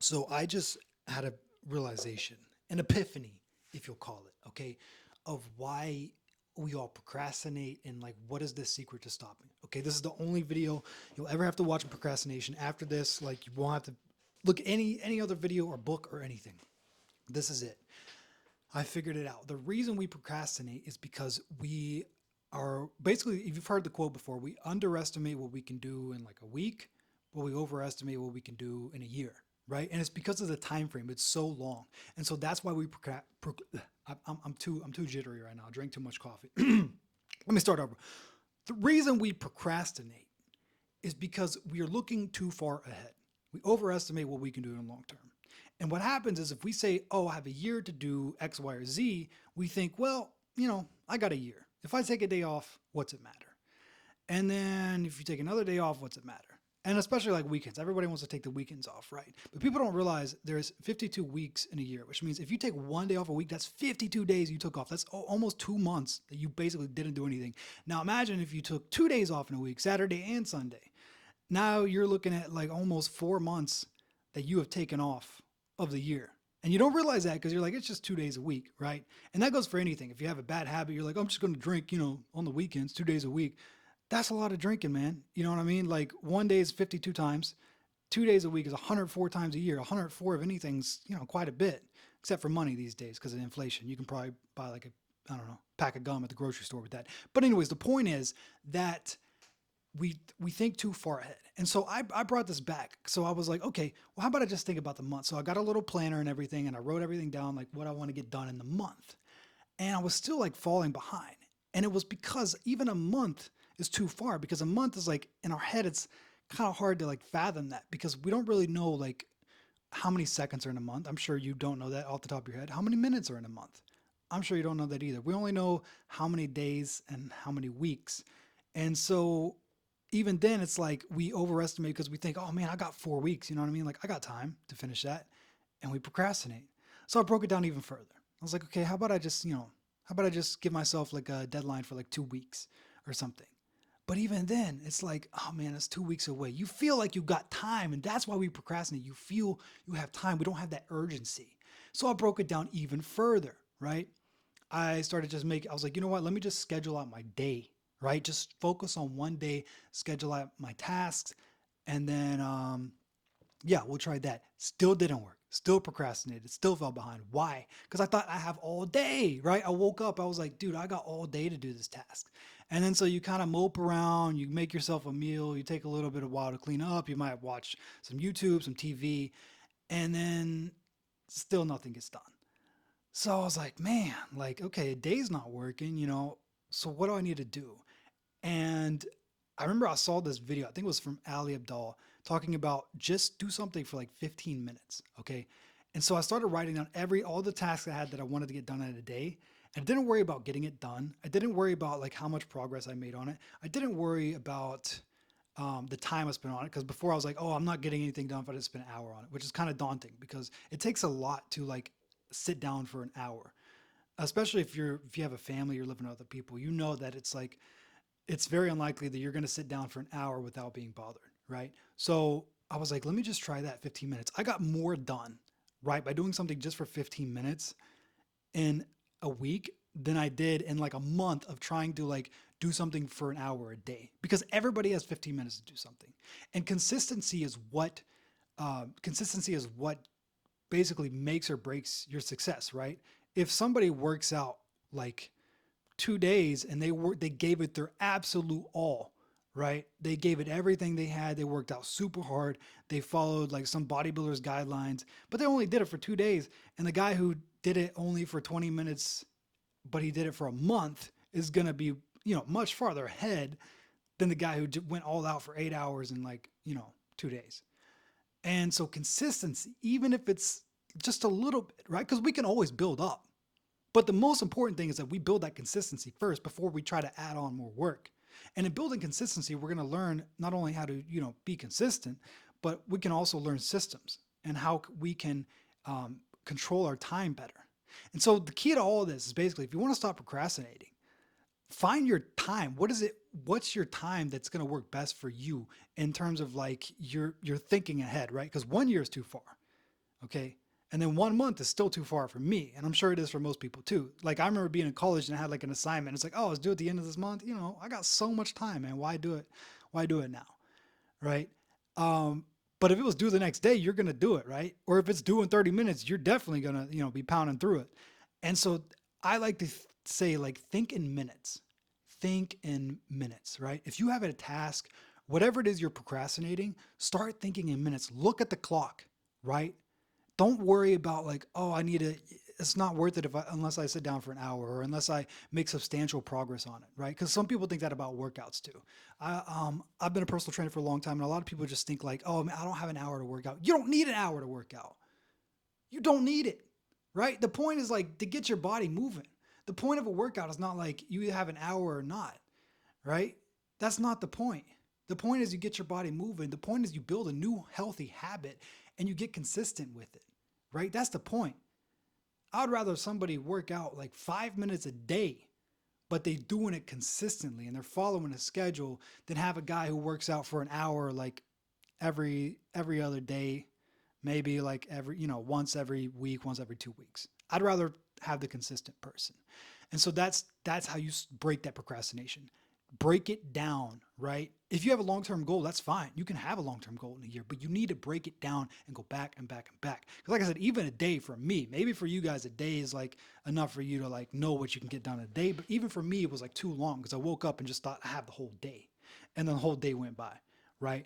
So I just had a realization, an epiphany, if you'll call it, okay, of why we all procrastinate and like what is the secret to stopping. Okay, this is the only video you'll ever have to watch on procrastination. After this, like you won't have to look at any other video or book or anything. This is it. I figured it out. The reason we procrastinate is because we are basically, if you've heard the quote before, we underestimate what we can do in like a week, but we overestimate what we can do in a year, right? And it's because of the time frame. It's so long, and so that's why we I'm too jittery right now. I drank too much coffee. Let me start over. The reason we procrastinate is because we are looking too far ahead. We overestimate what we can do in the long term. And what happens is if we say, oh, I have a year to do X, Y, or Z, we think, well, I got a year. If I take a day off, what's it matter? And then if you take another day off, what's it matter? And especially like weekends, everybody wants to take the weekends off, right? But people don't realize there's 52 weeks in a year, which means if you take one day off a week, that's 52 days you took off. That's almost 2 months that you basically didn't do anything. Now imagine if you took 2 days off in a week, Saturday and Sunday. Now you're looking at like almost 4 months that you have taken off of the year. And you don't realize that because you're like, it's just 2 days a week, right? And that goes for anything. If you have a bad habit, you're like, I'm just going to drink, on the weekends, 2 days a week. That's a lot of drinking, man. You know what I mean? Like one day is 52 times. 2 days a week is 104 times a year. 104 of anything's, quite a bit, except for money these days because of inflation. You can probably buy like I don't know, pack of gum at the grocery store with that. But anyways, the point is that we think too far ahead. And so I brought this back. So I was like, okay, well, how about I just think about the month? So I got a little planner and everything, and I wrote everything down, like what I want to get done in the month. And I was still like falling behind. And it was because even a month is too far because a month is like in our head, it's kind of hard to like fathom that because we don't really know like how many seconds are in a month. I'm sure you don't know that off the top of your head. How many minutes are in a month? I'm sure you don't know that either. We only know how many days and how many weeks. And so even then it's like we overestimate because we think, oh man, I got 4 weeks. You know what I mean? Like I got time to finish that. And we procrastinate. So I broke it down even further. I was like, okay, how about I just give myself like a deadline for like 2 weeks or something? But even then, it's like, oh man, it's 2 weeks away. You feel like you got time, and that's why we procrastinate. You feel you have time. We don't have that urgency. So I broke it down even further, right? I started just I was like, you know what? Let me just schedule out my day, right? Just focus on one day, schedule out my tasks, and then, yeah, we'll try that. Still didn't work. Still procrastinated. Still fell behind. Why? Because I thought I have all day, right? I woke up. I was like, dude, I got all day to do this task. And then so you kind of mope around. You make yourself a meal. You take a little bit of while to clean up. You might watch some YouTube, some TV, and then still nothing gets done. So I was like, man, like, okay, a day's not working. So what do I need to do? And I remember I saw this video, I think it was from Ali Abdal, talking about just do something for like 15 minutes. Okay. And so I started writing down all the tasks I had that I wanted to get done in a day. And I didn't worry about getting it done. I didn't worry about like how much progress I made on it. I didn't worry about the time I spent on it because before I was like, oh, I'm not getting anything done if I just spend an hour on it, which is kind of daunting because it takes a lot to like sit down for an hour, especially if you have a family, you're living with other people. You know that it's like it's very unlikely that you're going to sit down for an hour without being bothered, right? So I was like, let me just try that 15 minutes. I got more done, right, by doing something just for 15 minutes in a week than I did in like a month of trying to like do something for an hour a day because everybody has 15 minutes to do something. And consistency is what basically makes or breaks your success, right? If somebody works out like 2 days and they gave it their absolute all, right? They gave it everything they had. They worked out super hard. They followed like some bodybuilders guidelines, but they only did it for 2 days. And the guy who did it only for 20 minutes, but he did it for a month is going to be, much farther ahead than the guy who went all out for 8 hours in like, 2 days. And so consistency, even if it's just a little bit, right? Because we can always build up. But the most important thing is that we build that consistency first before we try to add on more work. And in building consistency, we're going to learn not only how to, be consistent, but we can also learn systems and how we can control our time better. And so the key to all of this is basically, if you want to stop procrastinating, find your time. What's your time that's going to work best for you in terms of like you're thinking ahead, right? Because one year is too far. Okay. And then 1 month is still too far for me. And I'm sure it is for most people too. Like I remember being in college and I had like an assignment. It's like, oh, let's do it at the end of this month. I got so much time, man. Why do it? Why do it now? Right. Um, but if it was due the next day, you're going to do it. Right. Or if it's due in 30 minutes, you're definitely going to, be pounding through it. And so I like to say, like, think in minutes. Think in minutes, right? If you have a task, whatever it is you're procrastinating, start thinking in minutes. Look at the clock, right? Don't worry about like, oh, I need to. It's not worth it unless I sit down for an hour or unless I make substantial progress on it, right? Because some people think that about workouts too. I've been a personal trainer for a long time, and a lot of people just think like, oh, man, I don't have an hour to work out. You don't need an hour to work out. You don't need it, right? The point is like to get your body moving. The point of a workout is not like you have an hour or not, right? That's not the point. The point is you get your body moving. The point is you build a new healthy habit and you get consistent with it, right? That's the point. I would rather somebody work out like 5 minutes a day, but they're doing it consistently and they're following a schedule than have a guy who works out for an hour like every other day, maybe like once every week, once every 2 weeks. I'd rather have the consistent person. And so that's how you break that procrastination. Break it down, right? If you have a long-term goal, that's fine. You can have a long-term goal in a year, but you need to break it down and go back and back and back. Because like I said, even a day for me, maybe for you guys, a day is like enough for you to like know what you can get done in a day. But even for me, it was like too long because I woke up and just thought I have the whole day. And then the whole day went by, right?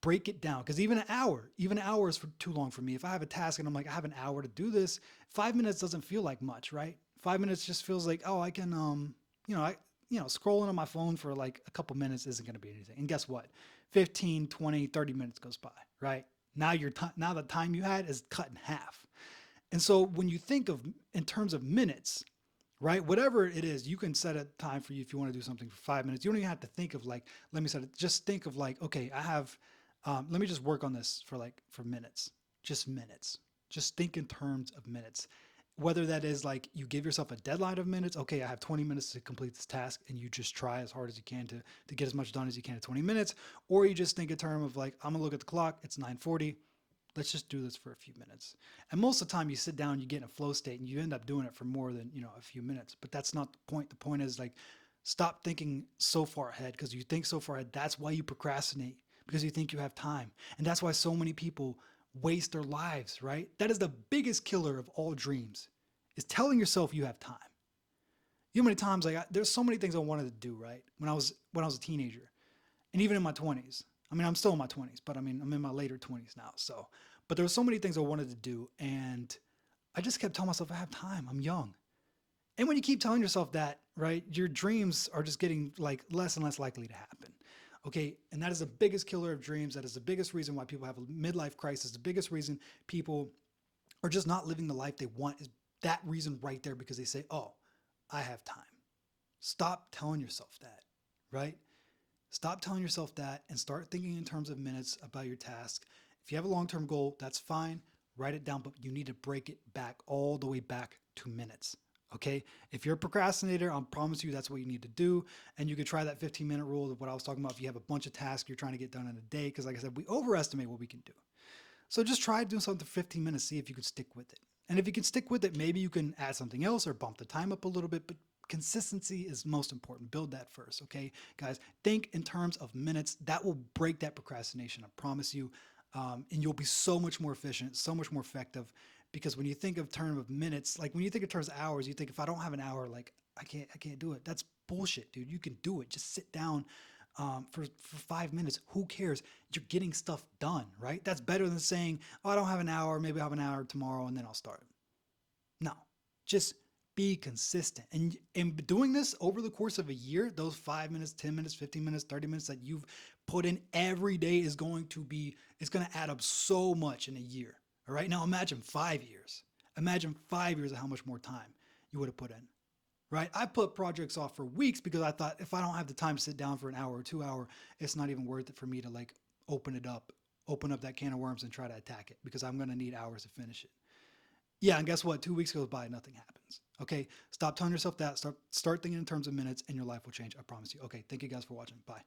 Break it down because even an hour is too long for me. If I have a task and I'm like, I have an hour to do this, 5 minutes doesn't feel like much, right? 5 minutes just feels like, oh, I can, scrolling on my phone for like a couple minutes isn't going to be anything. And guess what? 15, 20, 30 minutes goes by, right? Now now the time you had is cut in half. And so when you think of in terms of minutes, right? Whatever it is, you can set a time for you if you want to do something for 5 minutes. You don't even have to think of like, let me set it. Just think of like, okay, I have, let me just work on this for minutes, just minutes. Just think in terms of minutes. Whether that is like you give yourself a deadline of minutes, okay, I have 20 minutes to complete this task, and you just try as hard as you can to get as much done as you can in 20 minutes, or you just think in terms of like, I'm gonna look at the clock, it's 9:40. Let's just do this for a few minutes. And most of the time you sit down, you get in a flow state and you end up doing it for more than, a few minutes. But that's not the point. The point is like, stop thinking so far ahead because you think so far ahead. That's why you procrastinate because you think you have time. And that's why so many people waste their lives, right? That is the biggest killer of all dreams is telling yourself you have time. You know how many times there's so many things I wanted to do, right? When I was a teenager and even in my 20s. I mean, I'm still in my 20s, but I mean, I'm in my later 20s now. So, but there were so many things I wanted to do. And I just kept telling myself, I have time. I'm young. And when you keep telling yourself that, right, your dreams are just getting like less and less likely to happen. Okay. And that is the biggest killer of dreams. That is the biggest reason why people have a midlife crisis. The biggest reason people are just not living the life they want is that reason right there because they say, oh, I have time. Stop telling yourself that, right? Stop telling yourself that and start thinking in terms of minutes about your task. If you have a long-term goal, that's fine. Write it down, but you need to break it back all the way back to minutes. Okay. If you're a procrastinator, I promise you that's what you need to do. And you could try that 15-minute rule of what I was talking about. If you have a bunch of tasks you're trying to get done in a day, because like I said, we overestimate what we can do. So just try doing something for 15 minutes, see if you can stick with it. And if you can stick with it, maybe you can add something else or bump the time up a little bit, but consistency is most important. Build that first, okay? Guys, think in terms of minutes. That will break that procrastination, I promise you. And you'll be so much more efficient, so much more effective. Because when you think of terms of minutes, like when you think of terms of hours, you think if I don't have an hour, like I can't do it. That's bullshit, dude. You can do it. Just sit down for 5 minutes. Who cares? You're getting stuff done, right? That's better than saying, oh, I don't have an hour. Maybe I'll have an hour tomorrow and then I'll start. No, just be consistent. And in doing this over the course of a year, those 5 minutes, 10 minutes, 15 minutes, 30 minutes that you've put in every day is going to add up so much in a year. All right. Now imagine 5 years. Imagine 5 years of how much more time you would have put in. Right. I put projects off for weeks because I thought if I don't have the time to sit down for an hour or 2 hour, it's not even worth it for me to like open up that can of worms and try to attack it because I'm going to need hours to finish it. Yeah, and guess what? 2 weeks goes by, nothing happens. Okay, stop telling yourself that. Start thinking in terms of minutes, and your life will change. I promise you. Okay, thank you guys for watching. Bye.